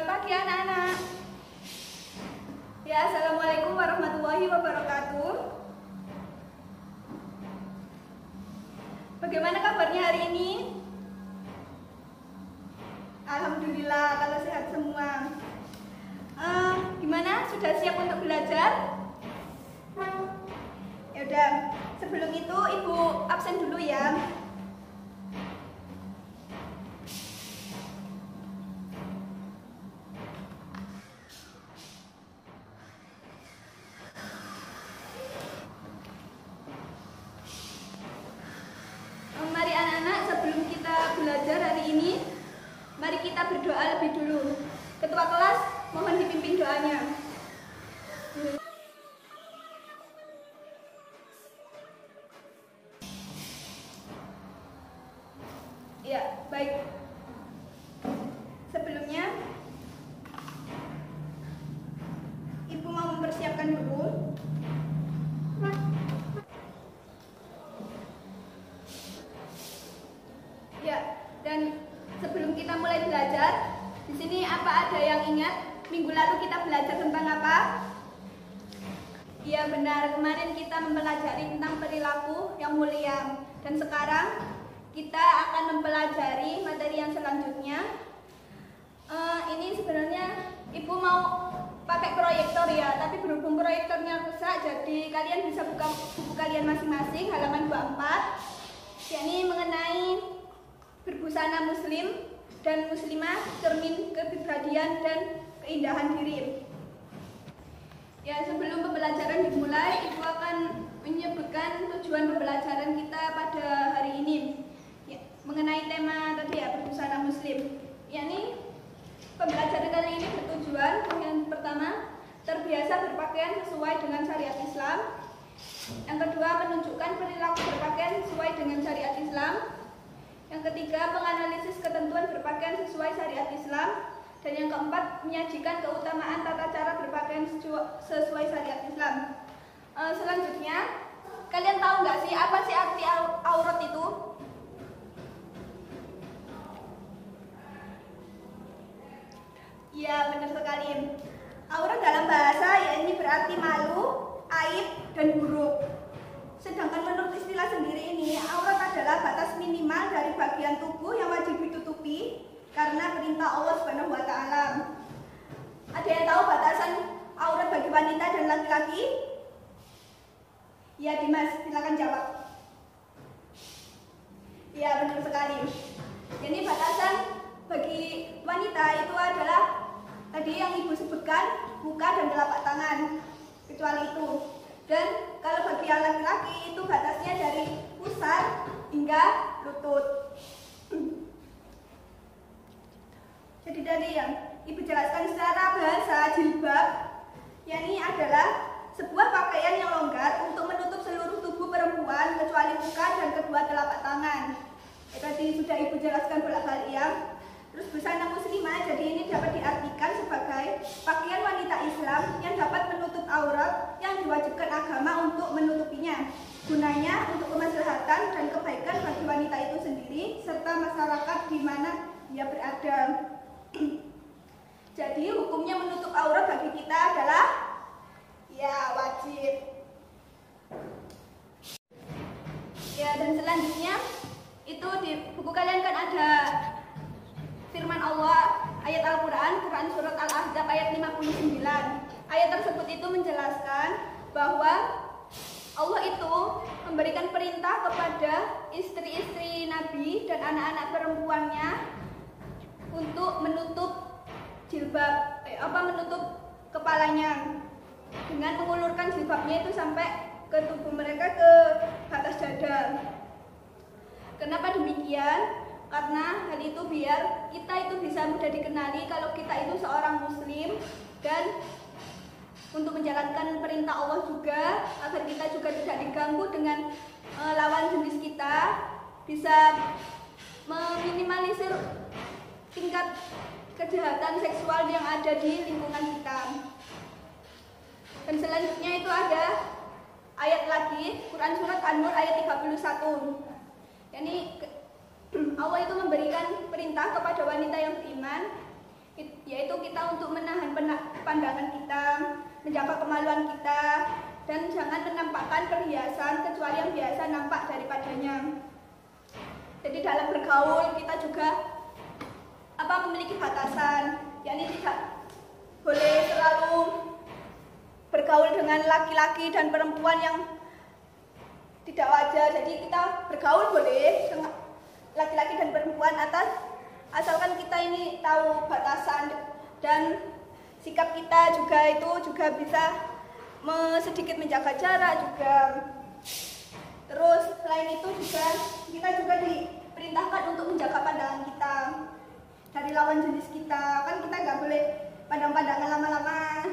Selamat pagi anak-anak. Ya, assalamualaikum warahmatullahi wabarakatuh. Bagaimana kabarnya hari ini? Alhamdulillah kalau sehat semua. Gimana? Sudah siap untuk belajar? Ya udah. Sebelum itu Ibu absen dulu ya. Mari anak-anak, sebelum kita belajar hari ini, mari kita berdoa lebih dulu. Ketua kelas, mohon dipimpin doanya. Ya, baik. Sebelumnya, Ibu mau mempersiapkan dulu. Ya, dan sebelum kita mulai belajar, di sini apa ada yang ingat minggu lalu kita belajar tentang apa? Iya benar, kemarin kita mempelajari tentang perilaku yang mulia. Dan sekarang kita akan mempelajari materi yang selanjutnya. Ini sebenarnya Ibu mau pakai proyektor ya, tapi berhubung proyektornya rusak, jadi kalian bisa buka buku kalian masing-masing halaman 24, yakni mengenai berbusana muslim dan muslimah, cermin kepribadian dan keindahan diri. Ya, sebelum pembelajaran dimulai, Ibu akan menyebutkan tujuan pembelajaran kita pada hari ini. Ya, mengenai tema tadi ya, berbusana muslim. Yakni pembelajaran kali ini bertujuan yang pertama, terbiasa berpakaian sesuai dengan syariat Islam. Yang kedua, menunjukkan perilaku berpakaian sesuai dengan syariat Islam. Yang ketiga, menganalisis ketentuan berpakaian sesuai syariat Islam. Dan yang keempat, menyajikan keutamaan tata cara berpakaian sesuai syariat Islam. Selanjutnya, kalian tahu nggak sih apa sih arti aurat itu? Ya, benar sekali. Aurat dalam bahasa ya ini berarti malu, aib, dan buruk. Sedangkan menurut istilah sendiri ini, aurat adalah batas minimal dari bagian tubuh yang wajib ditutupi karena perintah Allah Subhanahu wa Ta'ala. Ada yang tahu batasan aurat bagi wanita dan laki-laki? Ya, Dimas, silakan jawab. Ya, benar sekali. Jadi batasan bagi wanita itu adalah tadi yang Ibu sebutkan, muka dan telapak tangan, kecuali itu. Dan kalau bagi yang laki-laki itu batasnya dari pusar hingga lutut. Jadi dari yang Ibu jelaskan secara bahasa, jilbab yakni adalah sebuah pakaian yang longgar untuk menutup seluruh tubuh perempuan kecuali muka dan kedua telapak tangan. Tadi sudah Ibu jelaskan bolak-balik ya. Terus busana muslimah jadi ini dapat diartikan sebagai pakaian wanita Islam yang dapat menutup aurat yang diwajibkan agama untuk menutupinya. Gunanya untuk kemaslahatan dan kebaikan bagi wanita itu sendiri serta masyarakat di mana dia berada. Jadi hukumnya menutup aurat bagi kita adalah ya wajib. Ya, dan selanjutnya itu di buku kalian kan ada firman Allah, ayat Al-Quran, Quran Surat Al-Ahzab ayat 59. Ayat tersebut itu menjelaskan bahwa Allah itu memberikan perintah kepada istri-istri Nabi dan anak-anak perempuannya untuk menutup jilbab, menutup kepalanya dengan mengulurkan jilbabnya itu sampai ke tubuh mereka ke batas dada. Kenapa demikian? Karena hal itu biar kita itu bisa mudah dikenali kalau kita itu seorang muslim, dan untuk menjalankan perintah Allah juga agar kita juga tidak diganggu dengan lawan jenis kita, bisa meminimalisir tingkat kejahatan seksual yang ada di lingkungan kita. Dan selanjutnya itu ada ayat lagi, Quran Surat An-Nur ayat 31. Yani Allah itu memberikan perintah kepada wanita yang beriman, yaitu kita untuk menahan pandangan kita, menjaga kemaluan kita, dan jangan menampakkan perhiasan kecuali yang biasa nampak daripadanya. Jadi dalam bergaul kita juga memiliki batasan, yakni tidak boleh selalu bergaul dengan laki-laki dan perempuan yang tidak wajar. Jadi kita bergaul boleh dengan laki-laki dan perempuan asalkan kita ini tahu batasan, dan sikap kita juga bisa sedikit menjaga jarak juga. Terus selain itu kita juga diperintahkan untuk menjaga pandangan kita dari lawan jenis kita. Kan kita nggak boleh pandang-pandangan lama-lama,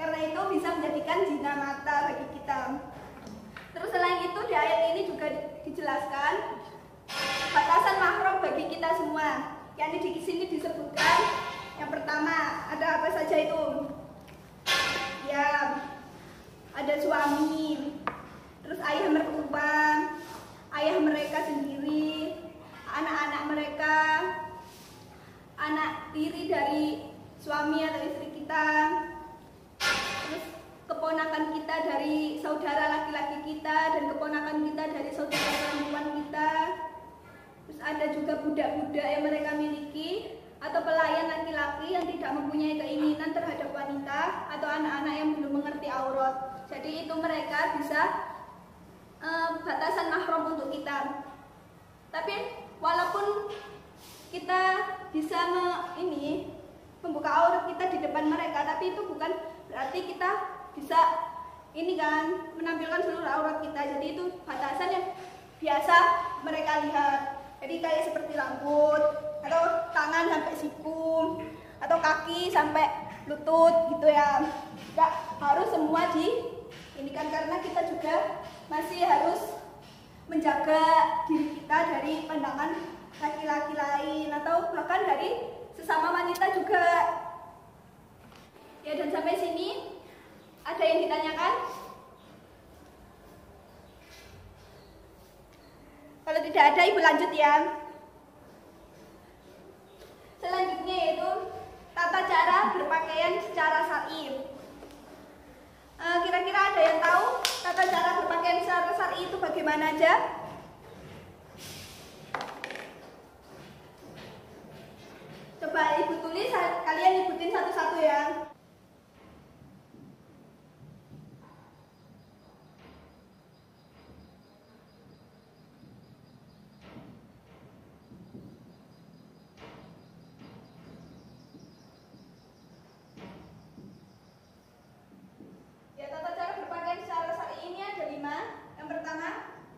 karena itu bisa menjadikan zina mata bagi kita. Terus selain itu di ayat ini juga dijelaskan batasan mahram bagi kita semua. Yakni di sini disebutkan yang pertama ada apa saja itu? Ya, ada suami, terus ayah mertua, ayah mereka sendiri, anak-anak mereka, anak tiri dari suami atau istri kita, terus keponakan kita dari saudara laki-laki kita, dan keponakan kita dari saudara perempuan kita. Terus ada juga budak-budak yang mereka miliki, atau pelayan laki-laki yang tidak mempunyai keinginan terhadap wanita, atau anak-anak yang belum mengerti aurat. Jadi itu mereka bisa batasan mahram untuk kita. Tapi walaupun kita bisa membuka aurat kita di depan mereka, tapi itu bukan berarti kita bisa menampilkan seluruh aurat kita. Jadi itu batasan yang biasa mereka lihat. Jadi kayak seperti rambut, atau tangan sampai siku, atau kaki sampai lutut gitu ya. Nggak harus semua karena kita juga masih harus menjaga diri kita dari pandangan laki-laki lain, atau bahkan dari sesama wanita juga. Ya, dan sampai sini ada yang ditanyakan? Kalau tidak ada, Ibu lanjut ya. Selanjutnya yaitu tata cara berpakaian secara syar'i. Kira-kira ada yang tahu tata cara berpakaian secara syar'i itu bagaimana aja? Coba Ibu tulis, kalian ikutin satu-satu ya.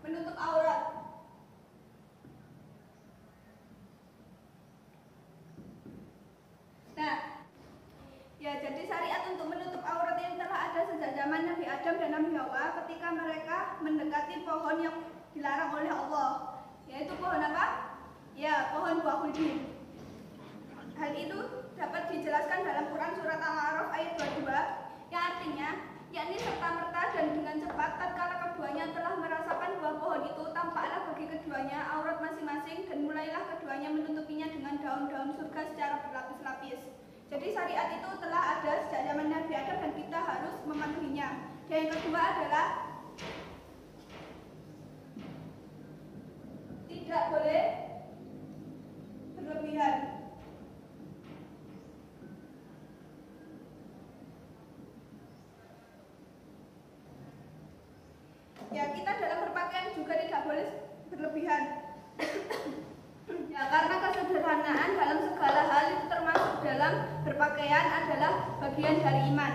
Menutup aurat. Nah, ya jadi syariat untuk menutup aurat yang telah ada sejak zaman Nabi Adam dan Nabi Hawa ketika mereka mendekati pohon yang dilarang oleh Allah, yaitu pohon apa? Ya, pohon buah khuldi. Hal itu dapat dijelaskan dalam Quran surat Al-A'raf ayat 22, yang artinya yakni serta-merta dan dengan cepat tatkala keduanya telah merasakan buah pohon itu, tampaklah bagi keduanya aurat masing-masing, dan mulailah keduanya menutupinya dengan daun-daun surga secara berlapis-lapis. Jadi syariat itu telah ada sejak zaman Nabi Adam dan kita harus mematuhinya. Dan yang kedua adalah tidak boleh berlebihan. Ya, kita dalam berpakaian juga tidak boleh berlebihan. Ya, karena kesederhanaan dalam segala hal itu termasuk dalam berpakaian adalah bagian dari iman.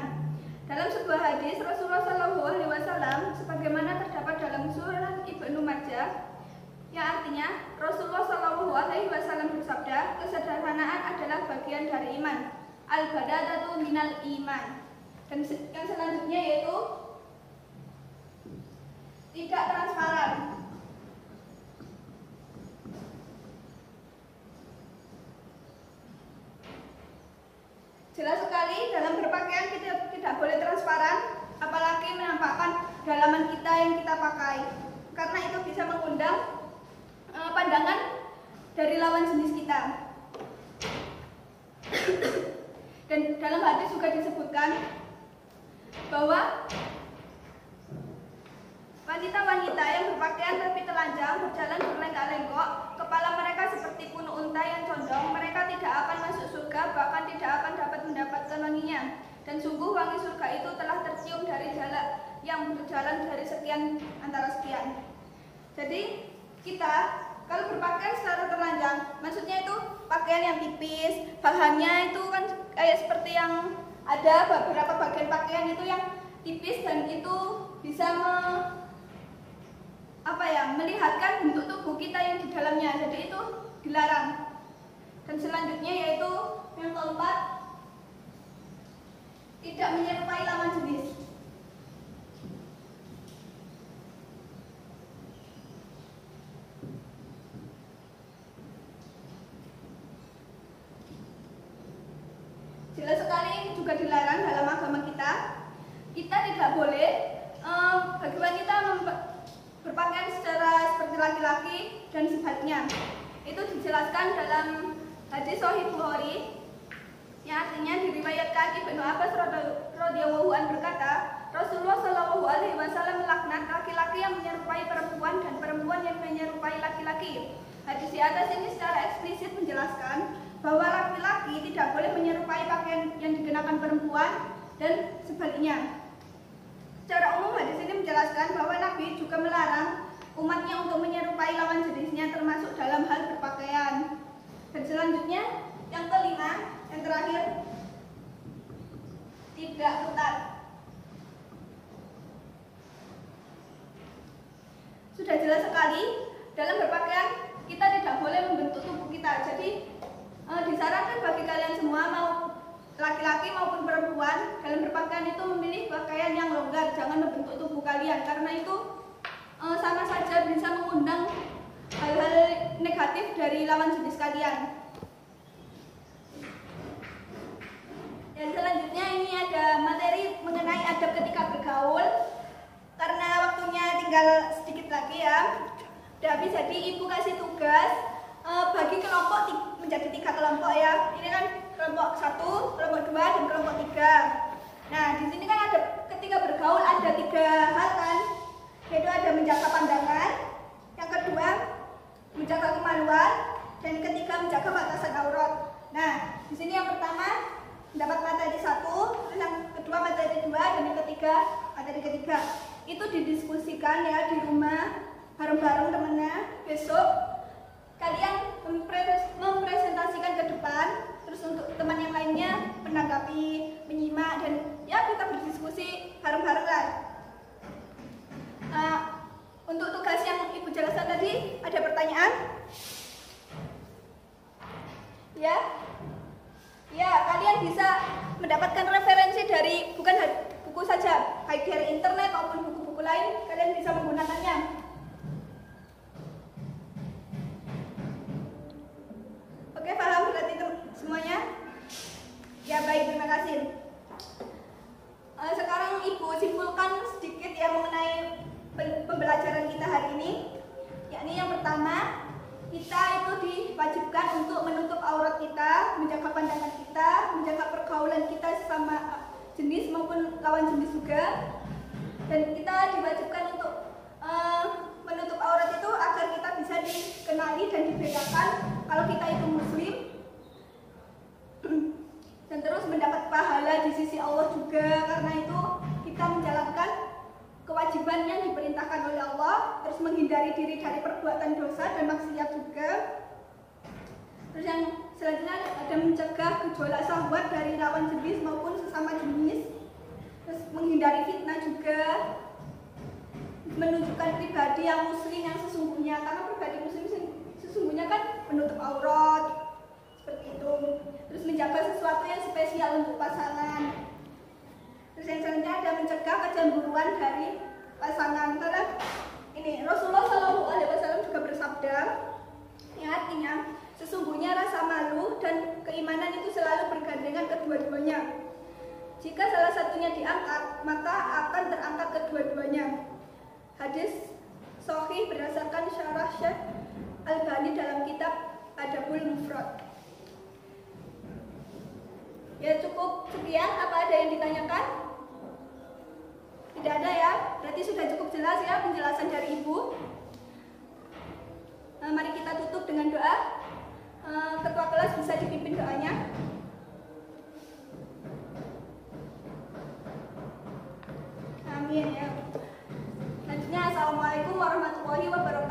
Dalam sebuah hadis Rasulullah SAW sebagaimana terdapat dalam surat Ibnu Majah, yang artinya Rasulullah SAW bersabda, kesederhanaan adalah bagian dari iman. Al-badadatu minal iman. Dan yang selanjutnya yaitu tidak transparan. Jelas sekali dalam berpakaian kita tidak boleh transparan, apalagi menampakkan dalaman kita yang kita pakai, karena itu bisa mengundang pandangan dari lawan jenis kita. Dan dalam hadis juga disebutkan bahwa wanita-wanita yang berpakaian lebih telanjang berjalan berlenggak-lenggok, kepala mereka seperti punuk unta yang condong, mereka tidak akan masuk surga, bahkan tidak akan dapat mendapatkan wanginya. Dan sungguh wangi surga itu telah tercium dari jalan yang berjalan dari sekian antara sekian. Jadi kita kalau berpakaian secara telanjang, maksudnya itu pakaian yang tipis, bahannya itu kan kayak seperti yang ada beberapa bagian pakaian itu yang tipis dan itu bisa melihatkan bentuk tubuh kita yang di dalamnya. Jadi itu dilarang. Dan selanjutnya yaitu yang keempat, tidak menyerupai lawan jenis. Jelas sekali juga dilarang dalam agama kita. Kita tidak boleh bagi wanita berpakaian secara seperti laki-laki dan sebaliknya. Itu dijelaskan dalam hadis Sahih Bukhari yang artinya diriwayatkan Ibnu Abbas radhiyallahu anhu berkata, Rasulullah shallallahu alaihi wasallam melaknat laki-laki yang menyerupai perempuan dan perempuan yang menyerupai laki-laki. Hadis di atas ini secara eksplisit menjelaskan bahwa laki-laki tidak boleh menyerupai pakaian yang dikenakan perempuan dan sebaliknya. Secara umum hadis ini menjelaskan bahwa Nabi juga melarang umatnya untuk menyerupai lawan jenisnya termasuk dalam hal berpakaian. Dan selanjutnya yang kelima, yang terakhir, tidak ketat. Sudah jelas sekali dalam berpakaian kita tidak boleh membentuk tubuh kita. Jadi disarankan bagi kalian semua, mau laki-laki maupun perempuan, dalam berpakaian itu memilih pakaian yang longgar, jangan membentuk tubuh kalian, karena itu sama saja bisa mengundang hal-hal negatif dari lawan jenis kalian. Dan selanjutnya ini ada materi mengenai adab ketika bergaul. Karena waktunya tinggal sedikit lagi ya, udah habis, jadi ibu kasih tugas bagi kelompok menjadi 3 kelompok ya. Ini kan kelompok 1, kelompok 2, dan kelompok 3. Nah, di sini kan ada ketika bergaul ada 3 hal kan, yaitu ada menjaga pandangan, yang kedua menjaga kemaluan, dan yang ketiga menjaga batasan aurat. Nah, di sini yang pertama mendapat materi 1, terus yang kedua materi 2, dan yang ketiga materi ketiga. Itu didiskusikan ya di rumah bareng-bareng temennya. Besok kalian mempresentasikan ke depan, terus untuk teman yang lainnya menanggapi, menyimak, dan ya kita berdiskusi bareng-bareng lah. Untuk tugas yang ibu jelaskan tadi, ada pertanyaan? Ya, kalian bisa mendapatkan referensi dari bukan buku saja, baik dari internet maupun buku-buku lain, kalian bisa menggunakannya. Oke, paham berarti semuanya? Ya, baik, terima kasih. Sekarang ibu simpulkan sedikit ya mengenai pembelajaran kita hari ini. Yakni yang pertama, kita itu diwajibkan untuk menutup aurat kita, menjaga pandangan kita, menjaga pergaulan kita sesama jenis maupun lawan jenis juga. Dan kita diwajibkan untuk menutup aurat itu agar kita bisa dikenali dan dibedakan kalau kita itu muslim, dan terus mendapat pahala di sisi Allah juga. Karena itu kita menjalankan kewajiban yang diperintahkan oleh Allah, terus menghindari diri dari perbuatan dosa dan maksiat juga. Terus yang selanjutnya ada mencegah gejolak syahwat dari lawan jenis maupun sesama jenis, terus menghindari fitnah juga, menunjukkan pribadi yang muslim yang sesungguhnya, karena pribadi muslim sesungguhnya kan menutup aurat seperti itu. Terus menjaga sesuatu yang spesial untuk pasangan. Terus yang selanjutnya ada mencegah kecemburuan dari pasangan. Karena ini Rasulullah SAW juga bersabda yang artinya sesungguhnya rasa malu dan keimanan itu selalu bergandengan kedua-duanya. Jika salah satunya diangkat, maka akan terangkat kedua-duanya. Hadis Sahih berdasarkan syarah Syekh Albani dalam kitab Adabul Mufrad. Ya cukup sekian, apa ada yang ditanyakan? Tidak ada ya, berarti sudah cukup jelas ya penjelasan dari Ibu. Mari kita tutup dengan doa. Ketua kelas bisa dipimpin doanya. Amin ya. Selanjutnya, Assalamualaikum warahmatullahi wabarakatuh.